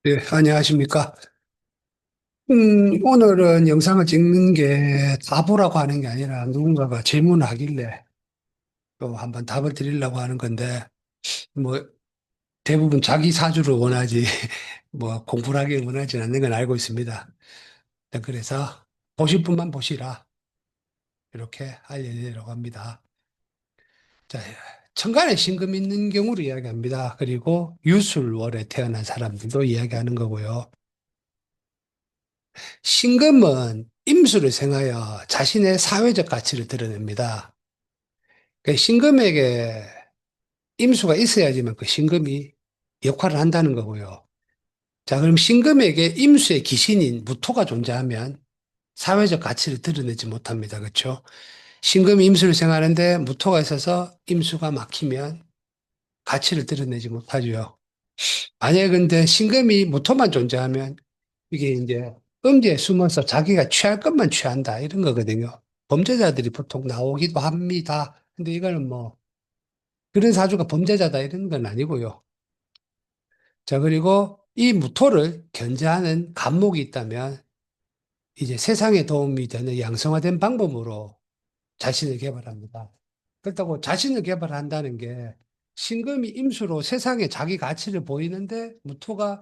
네, 안녕하십니까. 오늘은 영상을 찍는 게 답보라고 하는 게 아니라 누군가가 질문하길래 또 한번 답을 드리려고 하는 건데, 뭐, 대부분 자기 사주를 원하지, 뭐, 공부를 하기 원하지 않는 건 알고 있습니다. 네, 그래서 보실 분만 보시라. 이렇게 알려드리려고 합니다. 자, 천간에 신금 있는 경우를 이야기합니다. 그리고 유술월에 태어난 사람들도 이야기하는 거고요. 신금은 임수를 생하여 자신의 사회적 가치를 드러냅니다. 그 신금에게 임수가 있어야지만 그 신금이 역할을 한다는 거고요. 자, 그럼 신금에게 임수의 기신인 무토가 존재하면 사회적 가치를 드러내지 못합니다. 그렇죠? 신금이 임수를 생하는데 무토가 있어서 임수가 막히면 가치를 드러내지 못하죠. 만약에 근데 신금이 무토만 존재하면 이게 이제 음지에 숨어서 자기가 취할 것만 취한다 이런 거거든요. 범죄자들이 보통 나오기도 합니다. 근데 이거는 뭐 그런 사주가 범죄자다 이런 건 아니고요. 자, 그리고 이 무토를 견제하는 간목이 있다면 이제 세상에 도움이 되는 양성화된 방법으로 자신을 개발합니다. 그렇다고 자신을 개발한다는 게 신금이 임수로 세상에 자기 가치를 보이는데 무토가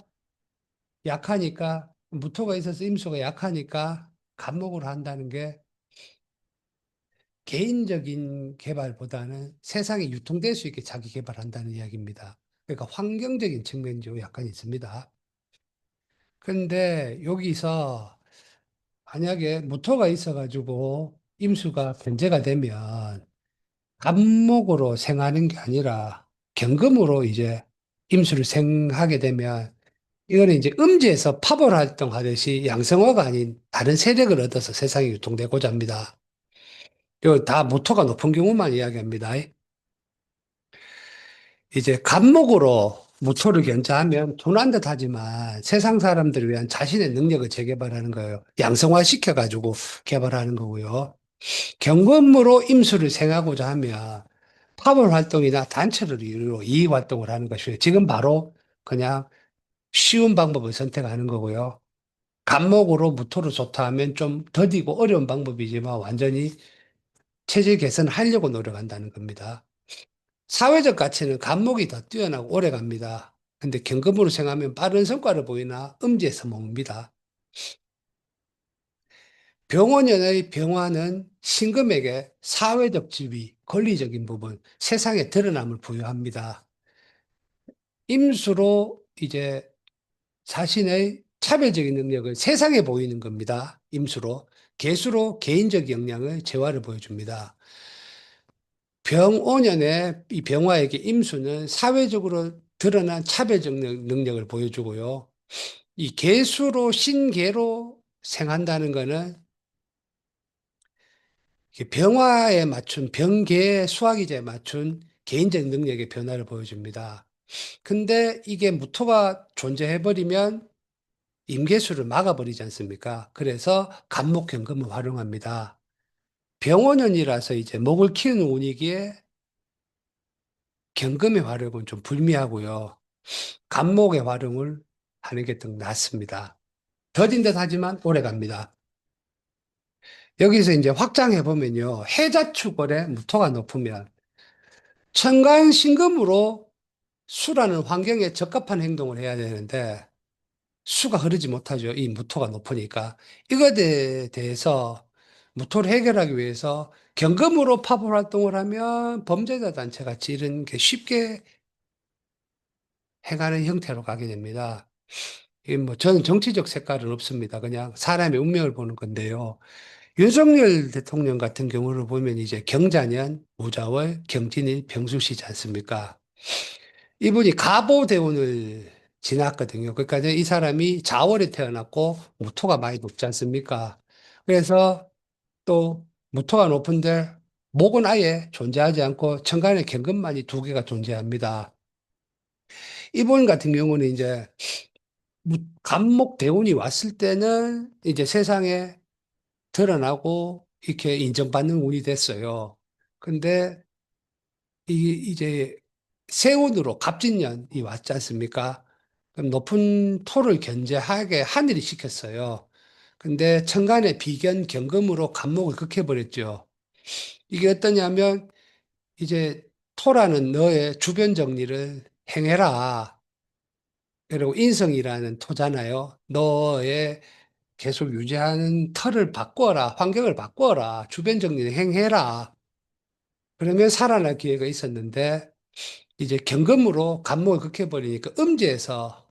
약하니까 무토가 있어서 임수가 약하니까 간목으로 한다는 게 개인적인 개발보다는 세상에 유통될 수 있게 자기 개발한다는 이야기입니다. 그러니까 환경적인 측면도 약간 있습니다. 그런데 여기서 만약에 무토가 있어가지고 임수가 변제가 되면 간목으로 생하는 게 아니라 경금으로 이제 임수를 생하게 되면 이거는 이제 음지에서 파벌 활동하듯이 양성화가 아닌 다른 세력을 얻어서 세상에 유통되고자 합니다. 이거 다 모토가 높은 경우만 이야기합니다. 이제 간목으로 모토를 견자하면 둔한 듯 하지만 세상 사람들을 위한 자신의 능력을 재개발하는 거예요. 양성화 시켜가지고 개발하는 거고요. 경금으로 임수를 생하고자 하면 파벌 활동이나 단체를 이루어 이익 활동을 하는 것이에요. 지금 바로 그냥 쉬운 방법을 선택하는 거고요. 간목으로 무토를 좋다 하면 좀 더디고 어려운 방법이지만 완전히 체질 개선을 하려고 노력한다는 겁니다. 사회적 가치는 간목이 더 뛰어나고 오래 갑니다. 근데 경금으로 생각하면 빠른 성과를 보이나 음지에서 멉니다. 병원연의 병화는 신금에게 사회적 지위, 권리적인 부분, 세상에 드러남을 부여합니다. 임수로 이제 자신의 차별적인 능력을 세상에 보이는 겁니다. 임수로. 개수로 개인적 역량을 재화를 보여줍니다. 병오년의 이 병화에게 임수는 사회적으로 드러난 차별적 능력을 보여주고요. 이 개수로 신개로 생한다는 거는 병화에 맞춘 병계의 수학이제에 맞춘 개인적 능력의 변화를 보여줍니다. 근데 이게 무토가 존재해버리면 임계수를 막아버리지 않습니까? 그래서 간목경금을 활용합니다. 병원연이라서 이제 목을 키우는 운이기에 경금의 활용은 좀 불미하고요. 간목의 활용을 하는 게 더 낫습니다. 더딘 듯 하지만 오래 갑니다. 여기서 이제 확장해 보면요. 해자축월에 무토가 높으면 천간신금으로 수라는 환경에 적합한 행동을 해야 되는데 수가 흐르지 못하죠. 이 무토가 높으니까. 이것에 대해서 무토를 해결하기 위해서 경금으로 파벌 활동을 하면 범죄자 단체 같이 이런 게 쉽게 행하는 형태로 가게 됩니다. 이 뭐 저는 정치적 색깔은 없습니다. 그냥 사람의 운명을 보는 건데요. 윤석열 대통령 같은 경우를 보면 이제 경자년, 우자월, 경진일, 병술시지 않습니까? 이분이 가보대운을 지났거든요. 그러니까 이 사람이 자월에 태어났고 무토가 많이 높지 않습니까? 그래서 또 무토가 높은데 목은 아예 존재하지 않고 천간에 경금만이 두 개가 존재합니다. 이분 같은 경우는 이제 간목 대운이 왔을 때는 이제 세상에 드러나고 이렇게 인정받는 운이 됐어요. 근데 이제 세운으로 갑진년이 왔지 않습니까? 그럼 높은 토를 견제하게 하늘이 시켰어요. 근데 천간의 비견 경금으로 간목을 극해버렸죠. 이게 어떠냐면 이제 토라는 너의 주변 정리를 행해라. 그리고 인성이라는 토잖아요. 너의 계속 유지하는 틀을 바꿔라. 환경을 바꿔라. 주변 정리를 행해라. 그러면 살아날 기회가 있었는데 이제 경금으로 간목을 극해버리니까 음지에서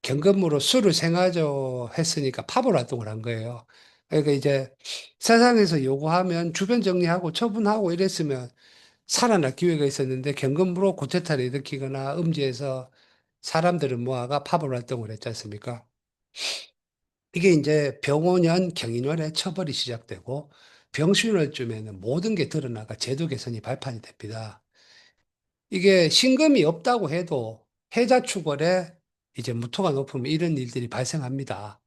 경금으로 수를 생하죠 했으니까 파벌 활동을 한 거예요. 그러니까 이제 세상에서 요구하면 주변 정리하고 처분하고 이랬으면 살아날 기회가 있었는데 경금으로 고태탈을 일으키거나 음지에서 사람들을 모아가 파벌 활동을 했지 않습니까? 이게 이제 병오년 경인월에 처벌이 시작되고 병신월쯤에는 모든 게 드러나가 제도 개선이 발판이 됩니다. 이게 신금이 없다고 해도 해자축월에 이제 무토가 높으면 이런 일들이 발생합니다.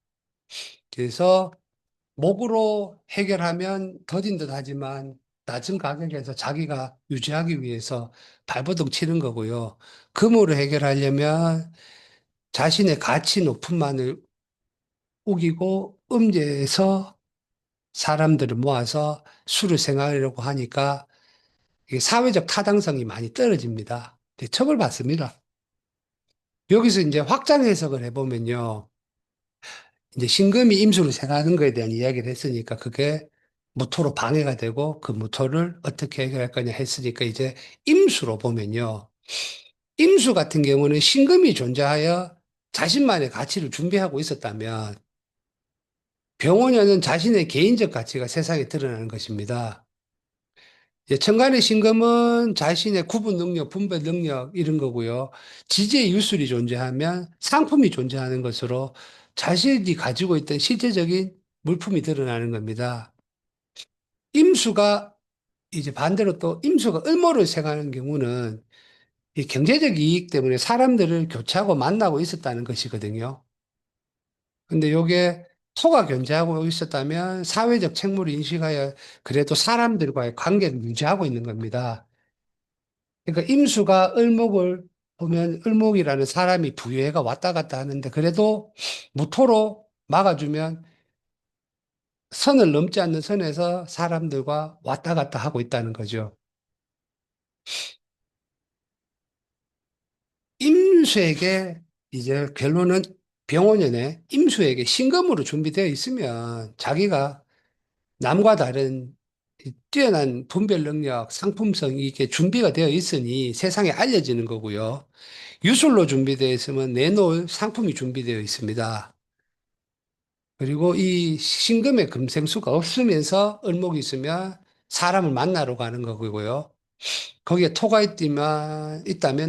그래서 목으로 해결하면 더딘 듯 하지만 낮은 가격에서 자기가 유지하기 위해서 발버둥 치는 거고요. 금으로 해결하려면 자신의 가치 높은 만을 우기고 음제에서 사람들을 모아서 술을 생활하려고 하니까 이게 사회적 타당성이 많이 떨어집니다. 처벌받습니다. 여기서 이제 확장 해석을 해보면요. 이제 신금이 임수를 생하는 거에 대한 이야기를 했으니까 그게 무토로 방해가 되고 그 무토를 어떻게 해결할 거냐 했으니까 이제 임수로 보면요. 임수 같은 경우는 신금이 존재하여 자신만의 가치를 준비하고 있었다면 병원에는 자신의 개인적 가치가 세상에 드러나는 것입니다. 이제 천간의 신금은 자신의 구분 능력, 분별 능력 이런 거고요. 지지의 유술이 존재하면 상품이 존재하는 것으로 자신이 가지고 있던 실제적인 물품이 드러나는 겁니다. 임수가 이제 반대로 또 임수가 을모를 생하는 경우는 이 경제적 이익 때문에 사람들을 교체하고 만나고 있었다는 것이거든요. 근데 요게 토가 견제하고 있었다면 사회적 책무를 인식하여 그래도 사람들과의 관계를 유지하고 있는 겁니다. 그러니까 임수가 을목을 보면 을목이라는 사람이 부유해가 왔다 갔다 하는데 그래도 무토로 막아주면 선을 넘지 않는 선에서 사람들과 왔다 갔다 하고 있다는 거죠. 임수에게 이제 결론은 병원연에 임수에게 신금으로 준비되어 있으면 자기가 남과 다른 이 뛰어난 분별 능력, 상품성이 이렇게 준비가 되어 있으니 세상에 알려지는 거고요. 유술로 준비되어 있으면 내놓을 상품이 준비되어 있습니다. 그리고 이 신금의 금생수가 없으면서 을목이 있으면 사람을 만나러 가는 거고요. 거기에 토가 있다면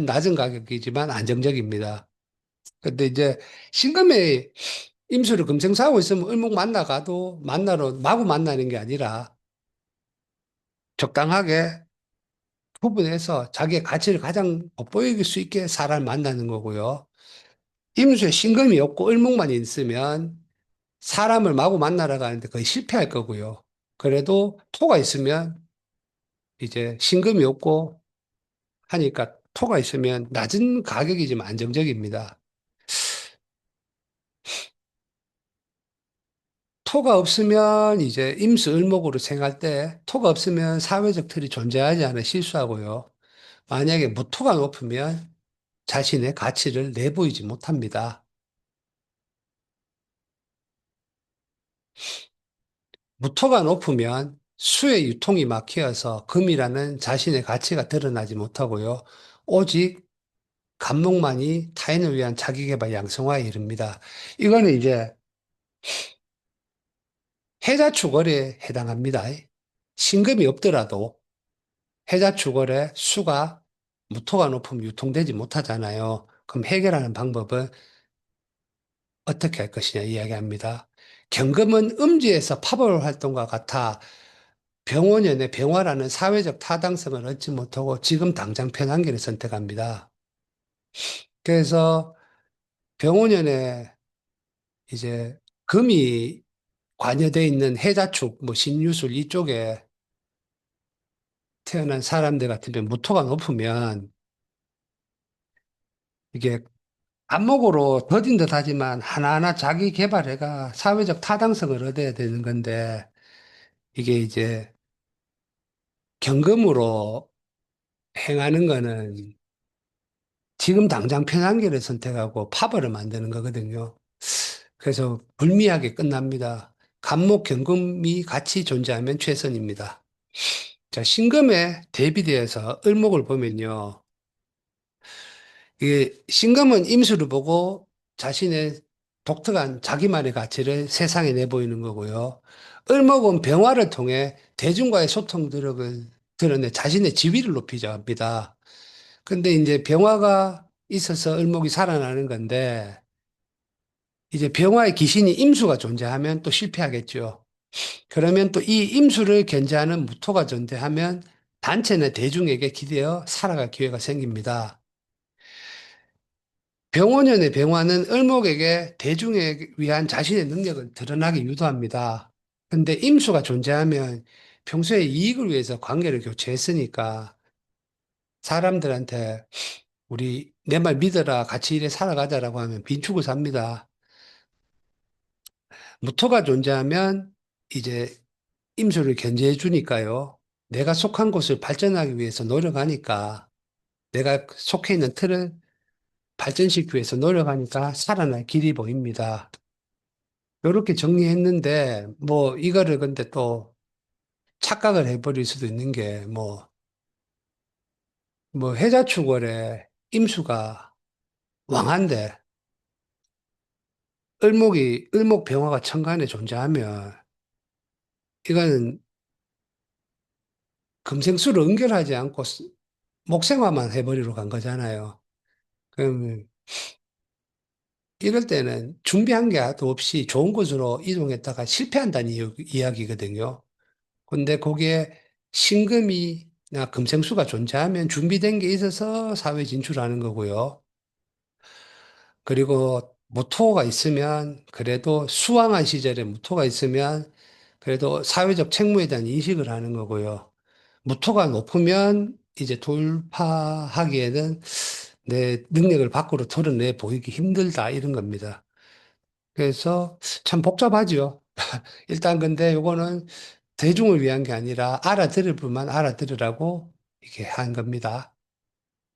낮은 가격이지만 안정적입니다. 근데 이제 신금의 임수를 금생수하고 있으면 을목 만나가도 만나러 마구 만나는 게 아니라 적당하게 구분해서 자기의 가치를 가장 돋보일 수 있게 사람을 만나는 거고요. 임수에 신금이 없고 을목만 있으면 사람을 마구 만나러 가는데 거의 실패할 거고요. 그래도 토가 있으면 이제 신금이 없고 하니까 토가 있으면 낮은 가격이지만 안정적입니다. 토가 없으면 이제 임수 을목으로 생각할 때 토가 없으면 사회적 틀이 존재하지 않아 실수하고요. 만약에 무토가 높으면 자신의 가치를 내보이지 못합니다. 무토가 높으면 수의 유통이 막혀서 금이라는 자신의 가치가 드러나지 못하고요. 오직 감목만이 타인을 위한 자기계발 양성화에 이릅니다. 이거는 이제 해자축월에 해당합니다. 신금이 없더라도 해자축월에 수가 무토가 높으면 유통되지 못하잖아요. 그럼 해결하는 방법은 어떻게 할 것이냐 이야기합니다. 경금은 음지에서 파벌 활동과 같아 병원연의 병화라는 사회적 타당성을 얻지 못하고 지금 당장 편한계를 선택합니다. 그래서 병원연의 이제 금이 관여돼 있는 해자축, 뭐 신유술 이쪽에 태어난 사람들 같으면 무토가 높으면 이게 안목으로 더딘 듯하지만 하나하나 자기 개발해가 사회적 타당성을 얻어야 되는 건데 이게 이제 경금으로 행하는 거는 지금 당장 편한계를 선택하고 파벌을 만드는 거거든요. 그래서 불미하게 끝납니다. 간목, 경금이 같이 존재하면 최선입니다. 자, 신금에 대비되어서 을목을 보면요. 이게 신금은 임수를 보고 자신의 독특한 자기만의 가치를 세상에 내보이는 거고요. 을목은 병화를 통해 대중과의 소통 노력을 드러내 자신의 지위를 높이자 합니다. 근데 이제 병화가 있어서 을목이 살아나는 건데 이제 병화의 기신이 임수가 존재하면 또 실패하겠죠. 그러면 또 이 임수를 견제하는 무토가 존재하면 단체나 대중에게 기대어 살아갈 기회가 생깁니다. 병원연의 병화는 을목에게 대중에 위한 자신의 능력을 드러나게 유도합니다. 근데 임수가 존재하면 평소에 이익을 위해서 관계를 교체했으니까 사람들한테 우리 내 말 믿어라 같이 이래 살아가자라고 하면 빈축을 삽니다. 무토가 존재하면 이제 임수를 견제해 주니까요. 내가 속한 곳을 발전하기 위해서 노력하니까 내가 속해 있는 틀을 발전시키기 위해서 노력하니까 살아날 길이 보입니다. 이렇게 정리했는데 뭐 이거를 근데 또 착각을 해버릴 수도 있는 게 뭐 해자축월에 임수가 왕한데 을목병화가 천간에 존재하면 이거는 금생수를 응결하지 않고 목생화만 해버리러 간 거잖아요. 그럼 이럴 때는 준비한 게 없이 좋은 곳으로 이동했다가 실패한다는 이야기거든요. 근데 거기에 신금이나 금생수가 존재하면 준비된 게 있어서 사회 진출하는 거고요. 그리고 무토가 있으면 그래도 수왕한 시절에 무토가 있으면 그래도 사회적 책무에 대한 인식을 하는 거고요. 무토가 높으면 이제 돌파하기에는 내 능력을 밖으로 드러내 보이기 힘들다 이런 겁니다. 그래서 참 복잡하죠. 일단 근데 요거는 대중을 위한 게 아니라 알아들을 분만 알아들으라고 이렇게 한 겁니다.